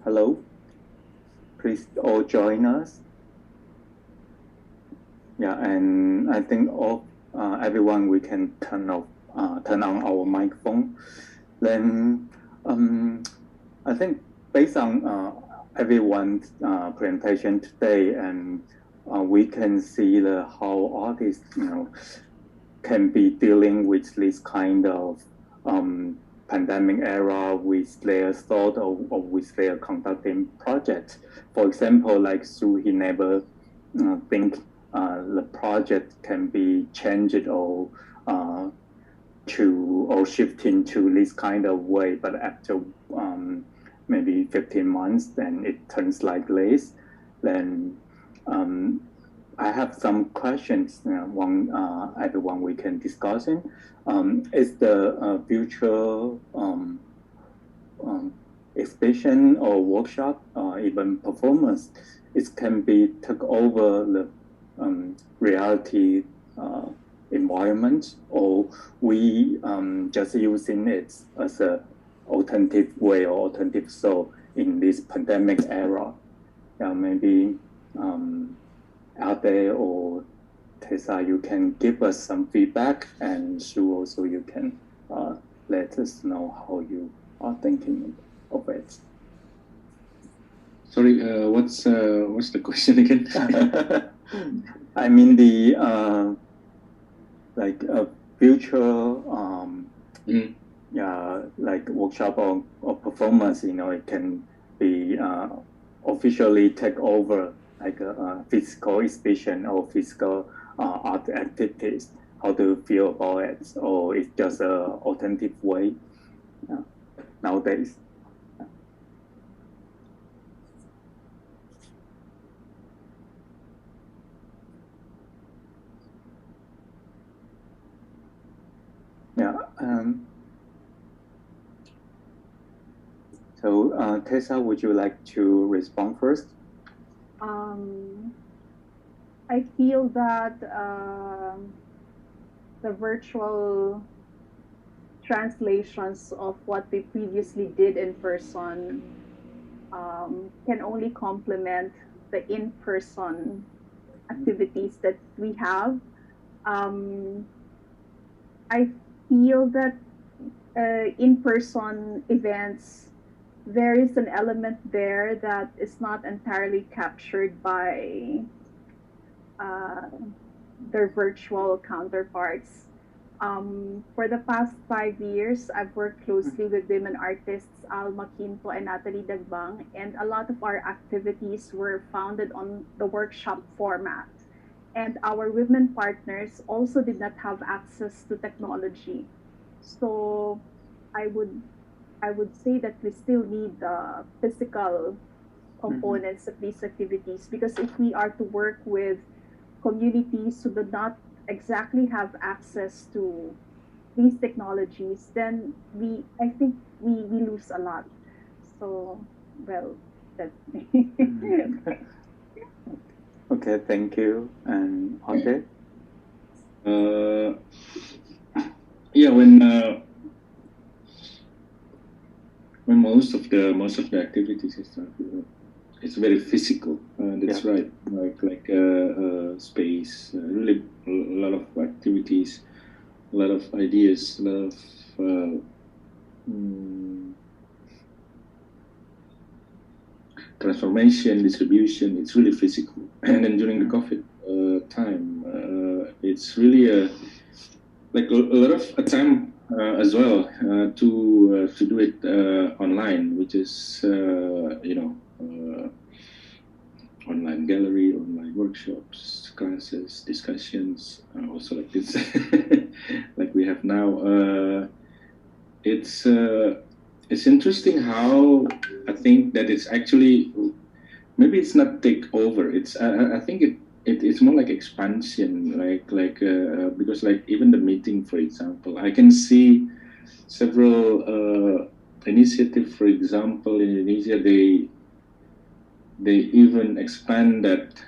Hello, please all join us. Yeah, and I think everyone we can turn on our microphone. Then I think based on everyone's presentation today, and we can see how artists can be dealing with this kind of pandemic era with their thought or with their conducting project. For example, like Sue, he never think the project can be changed or shifting to this kind of way, but after maybe 15 months, then it turns like this. Then I have some questions. Everyone we can discuss in. Is the future exhibition or workshop or even performance, it can be took over the reality environment, or we just using it as a alternative way or alternative soul in this pandemic era. Maybe out there, or Tessa, you can give us some feedback, and Sue also you can let us know how you are thinking of it. Sorry, what's the question again? I mean the like a future like workshop or performance, it can be officially take over like a physical exhibition or physical art activities. How do you feel about it? Or it's just an alternative way nowadays? Yeah. So Tessa, would you like to respond first? I feel that the virtual translations of what we previously did in person can only complement the in-person activities that we have. I feel that in-person events, there is an element there that is not entirely captured by their virtual counterparts. For the past 5 years, I've worked closely with women artists Alma Quinto and Natalie Dagbang, and a lot of our activities were founded on the workshop format. And our women partners also did not have access to technology. So I would say that we still need the physical components of these activities, because if we are to work with communities who do not exactly have access to these technologies, then I think we lose a lot. So, well, that's me. Okay, thank you. And Andre? Yeah, when most of the activities is it's very physical. That's right. Like space, really a lot of activities, a lot of ideas, a lot of transformation, distribution. It's really physical. And then during the COVID time, it's really like a lot of time as well to do it online, which is online gallery, online workshops, classes, discussions, also like this, like we have now. It's interesting how I think that it's actually, maybe it's not take over. It's I think it's more like expansion, because like even the meeting, for example, I can see several initiatives. For example, in Indonesia, they even expand that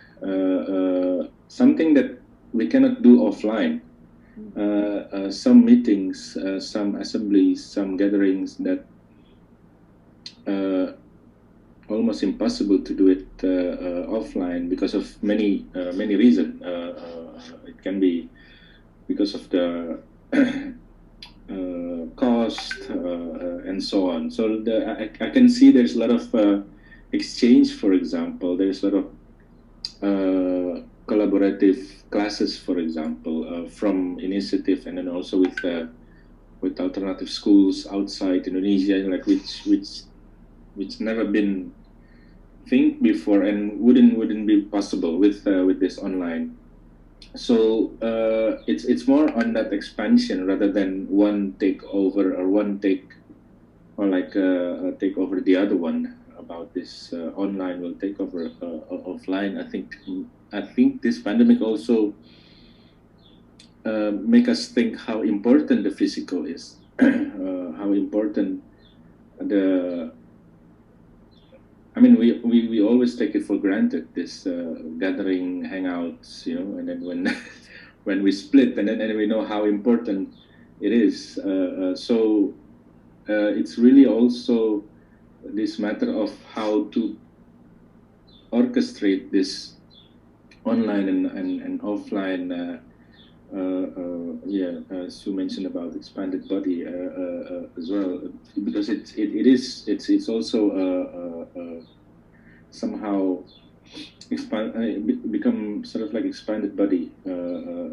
something that we cannot do offline. Some meetings, some assemblies, some gatherings that almost impossible to do it offline because of many reasons. It can be because of the cost and so on. So I can see there's a lot of exchange. For example, there's a lot of collaborative classes, for example, from initiative, and then also with alternative schools outside Indonesia, like which never been think before and wouldn't be possible with this online. So it's more on that expansion rather than one take over or one take or like take over the other one. About this online will take over offline. I think this pandemic also make us think how important the physical is, how important the. I mean, we always take it for granted, this gathering, hangouts, and then when when we split, and then we know how important it is. So it's really also this matter of how to orchestrate this online and offline. As you mentioned about expanded body as well, because it's also somehow become sort of like expanded body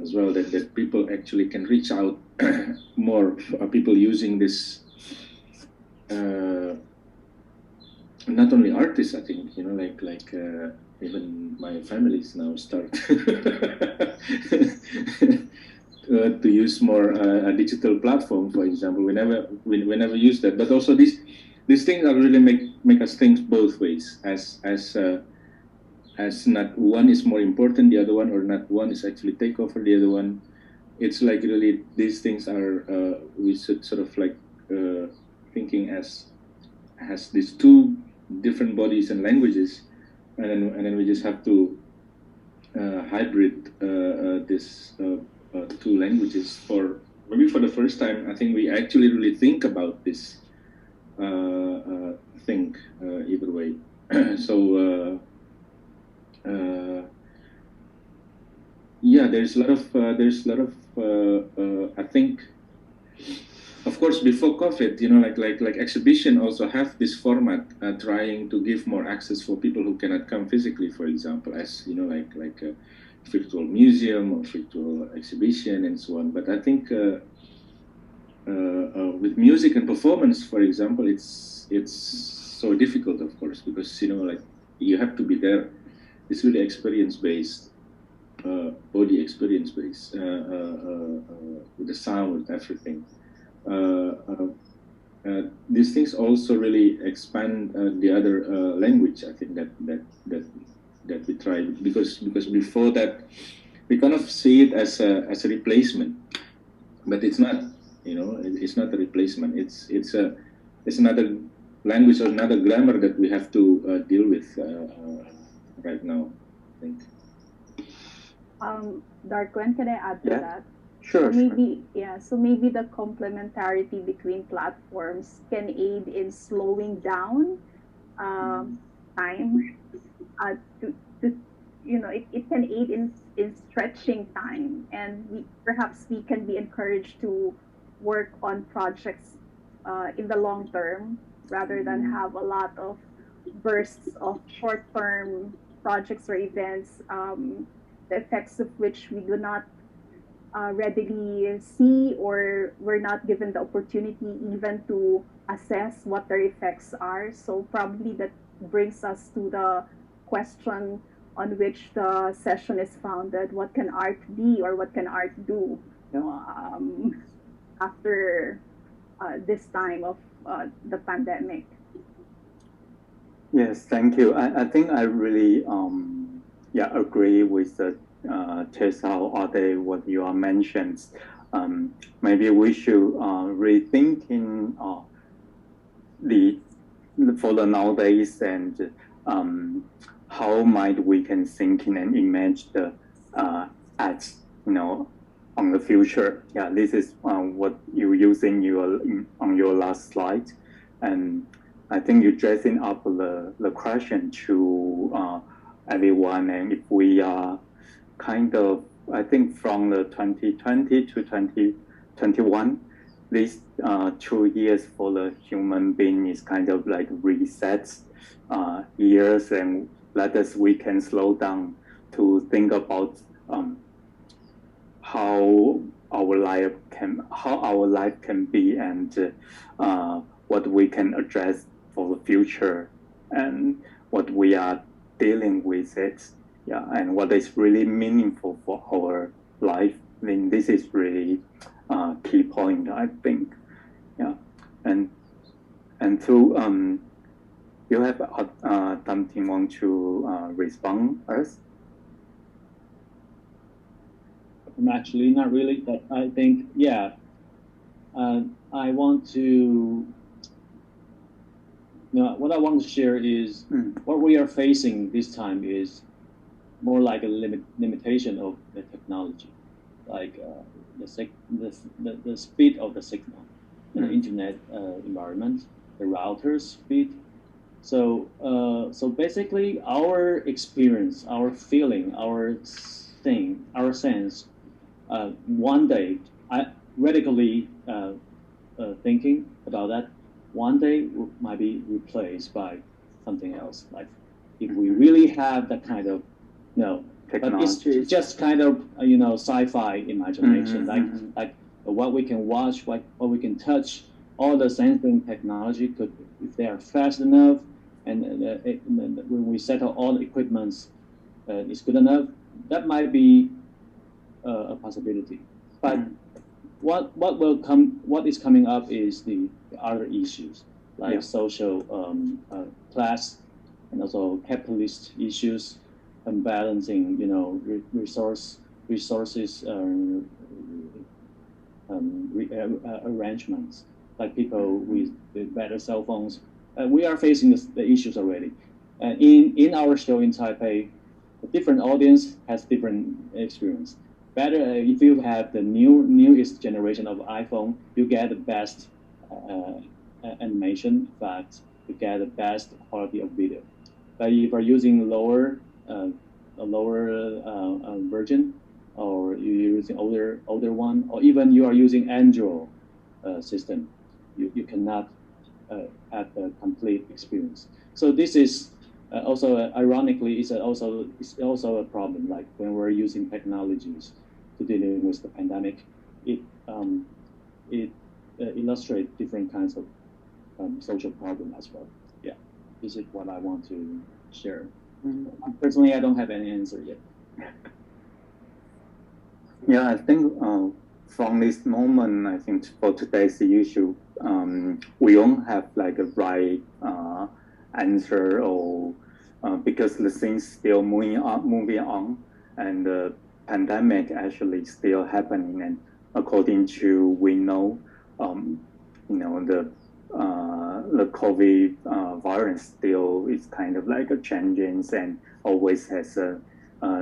as well, that people actually can reach out more. People using this, not only artists, I think, like even my families now start to use more a digital platform, for example. We never use that, but also these things are really make us think both ways, as not one is more important the other one, or not one is actually take over the other one. It's like really these things are we should sort of like thinking as these two different bodies and languages, and then we just have to hybrid this two languages for maybe for the first time. I think we actually really think about this thing either way. So yeah, there's a lot of I think, of course, before COVID, like exhibition also have this format, trying to give more access for people who cannot come physically, for example, as like a virtual museum or virtual exhibition and so on. But I think with music and performance, for example, it's so difficult, of course, because like you have to be there. It's really experience based, body experience based, with the sound, with everything. These things also really expand the other language. I think that we try, because before that we kind of see it as a replacement, but it's not. It's not a replacement. It's another language or another grammar that we have to deal with right now, I think. Darkwen, can I add to that? Sure. So maybe the complementarity between platforms can aid in slowing down time. It can aid in stretching time, and perhaps we can be encouraged to work on projects in the long term rather than have a lot of bursts of short-term projects or events, the effects of which we do not readily see, or we're not given the opportunity even to assess what their effects are. So probably that brings us to the question on which the session is founded: what can art be, or what can art do after this time of the pandemic? Yes, thank you. I think I really agree with the Tessa or Ade, what you are mentioned. Maybe we should rethink in for the nowadays, and how might we can think in and imagine the ads, on the future. This is what you use on your last slide, and I think you're dressing up the question to everyone, and if we are kind of, I think from the 2020 to 2021, these 2 years for the human being is kind of like resets years, and let us we can slow down to think about how our life can be, and what we can address for the future, and what we are dealing with it, yeah, and what is really meaningful for our life. I mean, this is really key point, I think, yeah, and through you have something want to respond us? Actually, not really, but I think, yeah, I want to, what I want to share is what we are facing this time is more like a limitation of the technology, like the speed of the signal, the internet environment, the router speed. So basically, our experience, our feeling, our sense. One day, I radically thinking about that. One day might be replaced by something else. Like if we really have that kind of, technology, but it's just kind of sci-fi imagination. Like what we can watch, what we can touch. All the sensing technology could, if they are fast enough, and when we settle all the equipments, is good enough. That might be a possibility, but what is coming up is the other issues like social class, and also capitalist issues, and balancing resources arrangements, like people with better cell phones. We are facing the issues already. In our show in Taipei, a different audience has different experience. Better if you have the newest generation of iPhone, you get the best animation effects, you get the best quality of video. But if you are using a lower version, or you're using older one, or even you are using Android system, you cannot have a complete experience. So this is also ironically is also a problem. Like when we're using technologies to dealing with the pandemic, it illustrates different kinds of social problem as well. Yeah, this is what I want to share. Personally, I don't have any answer yet. Yeah, I think from this moment, I think for today's issue, we don't have like a right answer, or because the things still moving on, and the pandemic actually still happening, and according to we know, the COVID virus still is kind of like a changing, and always has a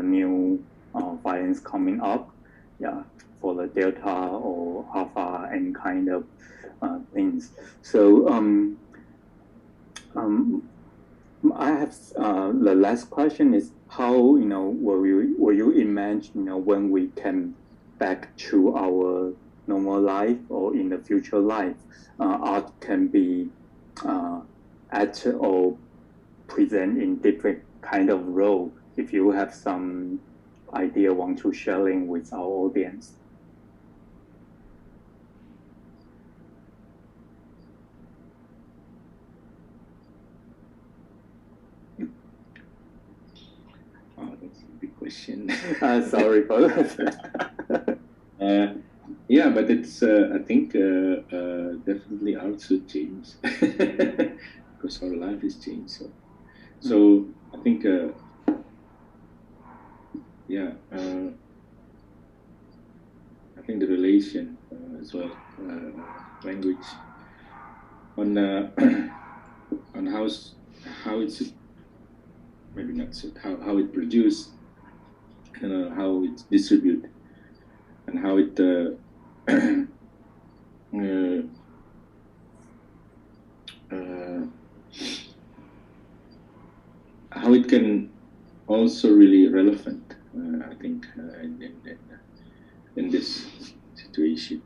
new variants coming up, yeah, for the Delta or Alpha and kind of things. So I have the last question is how will you imagine when we can back to our normal life, or in the future life, art can be act or present in different kind of role. If you have some idea want to sharing with our audience. Oh, that's a big question. Sorry for that. Yeah, but it's I think definitely art should change because our life is changed. So I think I think the relation as well, language on on how it's maybe not so how it produced, how it's distributed, and how it how it can also really relevant, I think, in this situation.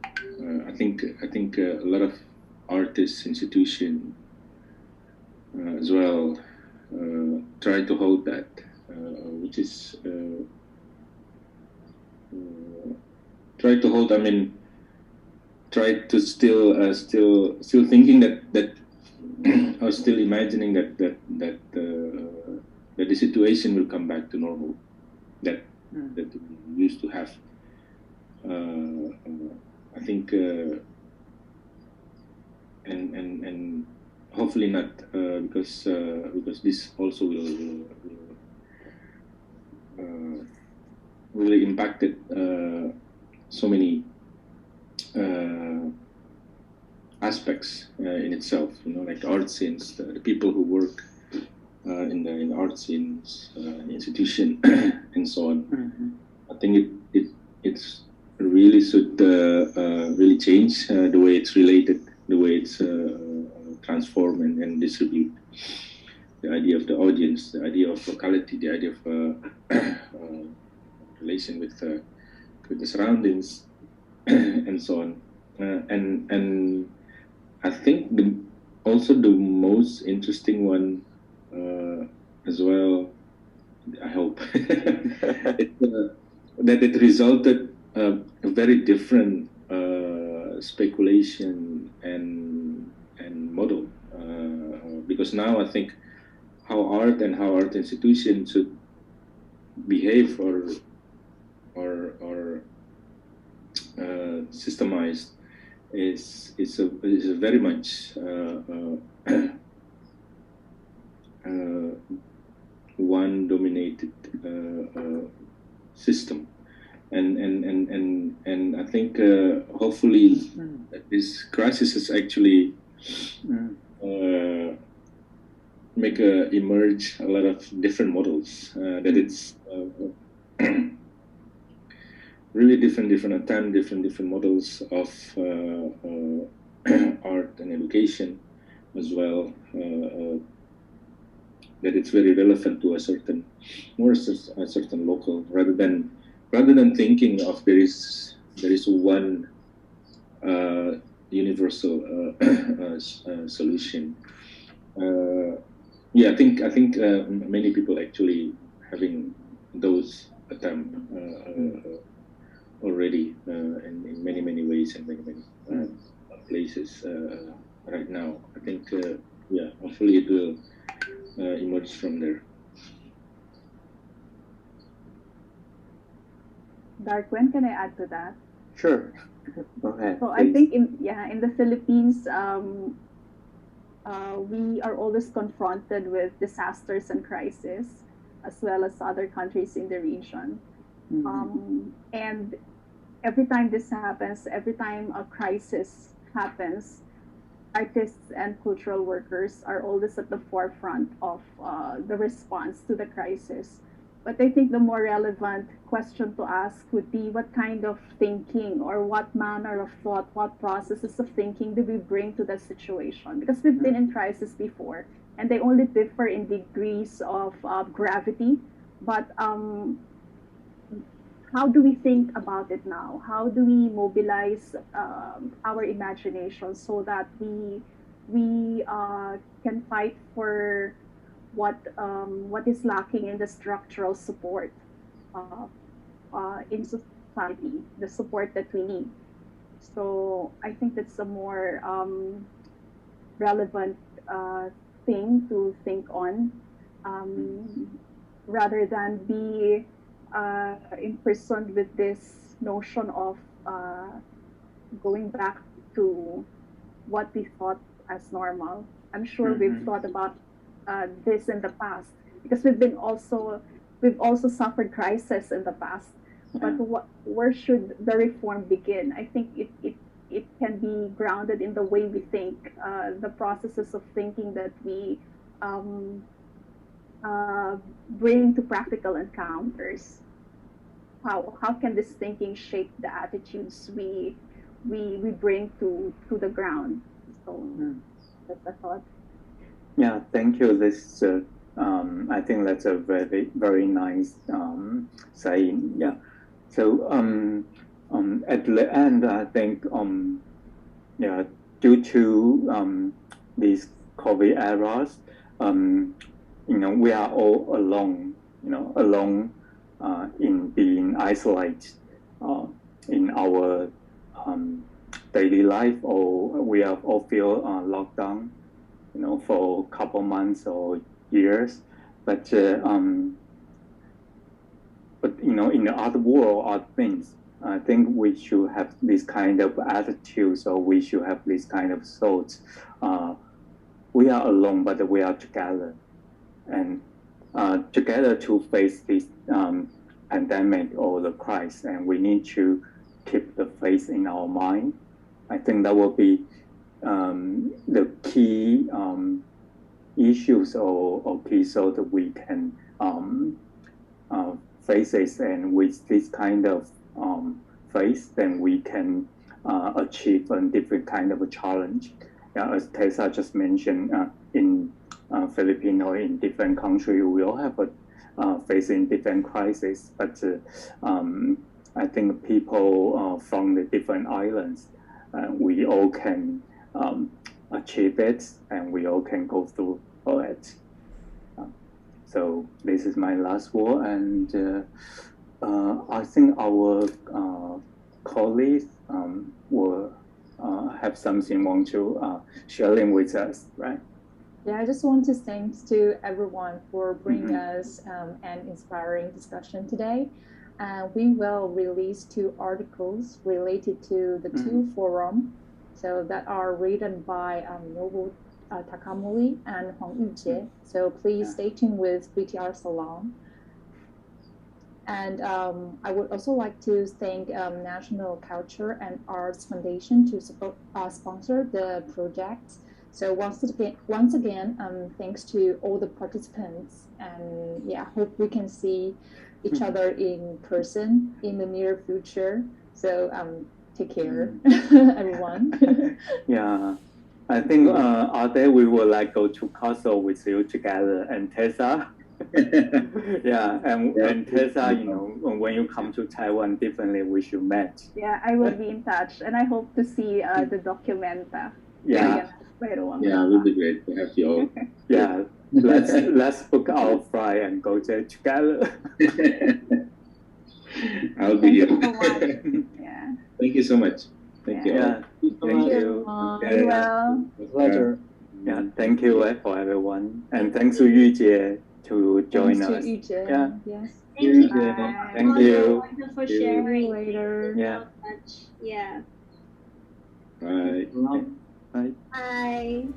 I think a lot of artists, institutions as well try to hold that, which is try to hold. I mean, try to still thinking that or still imagining that the situation will come back to normal, that we used to have. I think, and hopefully not, because this also will really impacted so many aspects in itself. You know, like art scenes, the people who work in the art scenes, institution, and so on. I think it's really should really change the way it's related, the way it's transform and distribute. The idea of the audience, the idea of locality, the idea of relation with the surroundings, and so on. And I think also the most interesting one as well, I hope, that it resulted a very different speculation and model, because now I think how art and how art institutions should behave or systemized is a very much one dominated system, and I think hopefully this crisis is actually make emerge a lot of different models, that it's really different models of art and education as well, that it's very relevant to a certain local, rather than thinking of there is one universal solution. Yeah, I think many people actually having those attempt already in many ways and many places right now. I think yeah, hopefully it will emerge from there. Darwin, can I add to that? Sure. Go ahead. So please. I think in the Philippines, we are always confronted with disasters and crises, as well as other countries in the region. And every time this happens, every time a crisis happens, artists and cultural workers are always at the forefront of the response to the crisis. But I think the more relevant question to ask would be, what kind of thinking or what manner of thought, what processes of thinking do we bring to the situation? Because we've been in crisis before, and they only differ in degrees of gravity. But how do we think about it now? How do we mobilize our imagination so that we can fight for what is lacking in the structural support in society, the support that we need? So I think that's a more relevant thing to think on, rather than be imprisoned with this notion of going back to what we thought as normal. I'm sure we've thought about this in the past, because we've also suffered crisis in the past. But where should the reform begin? I think it can be grounded in the way we think, the processes of thinking that we bring to practical encounters. How can this thinking shape the attitudes we bring to the ground? So that's a thought. Yeah, thank you. This I think that's a very, very nice saying. Yeah. So at the end, I think yeah, due to these COVID eras, we are all alone. Alone in being isolated in our daily life, or we are all feel locked down, for a couple months or years. But in the other world, other things, I think we should have this kind of attitude. So we should have this kind of thoughts. We are alone, but we are together, and together to face this pandemic or the crisis. And we need to keep the faith in our mind. I think that will be the key issues or key so that we can face it, and with this kind of faith, then we can achieve a different kind of a challenge. As Tessa just mentioned, in Philippines or in different countries, we all have facing different crises. But I think people from the different islands, we all can achieve it, and we all can go through all it. So this is my last word, and I think our colleagues will have something want to sharing with us, right? Yeah, I just want to thanks to everyone for bringing us an inspiring discussion today. We will release 2 articles related to the 2 forum, so that are written by Nobu Takamori and Huang Yujie. So please stay tuned with BTR Salon. And I would also like to thank National Culture and Arts Foundation to sponsor the project. So once again, thanks to all the participants, and yeah, hope we can see each other in person in the near future. So take care, everyone. Yeah, I think Ade, we would like go to Kosovo with you together, and Tessa. Yeah, and Tessa, when you come to Taiwan, definitely we should meet. Yeah, I will be in touch, and I hope to see the documenta. Yeah. Yeah, it would be great to have you all. Yeah, let's book our flight and go there together. I'll be here. Yeah. Thank you so much. Thank you. Yeah, thank you. Very well. Pleasure. Yeah, thank you for everyone, and thanks to Yujie to join Thanks us. to Yujie. Yeah. Yes. Thank you. Thank you. For sharing. See you later. Yeah. Yeah. Bye. Bye. Bye.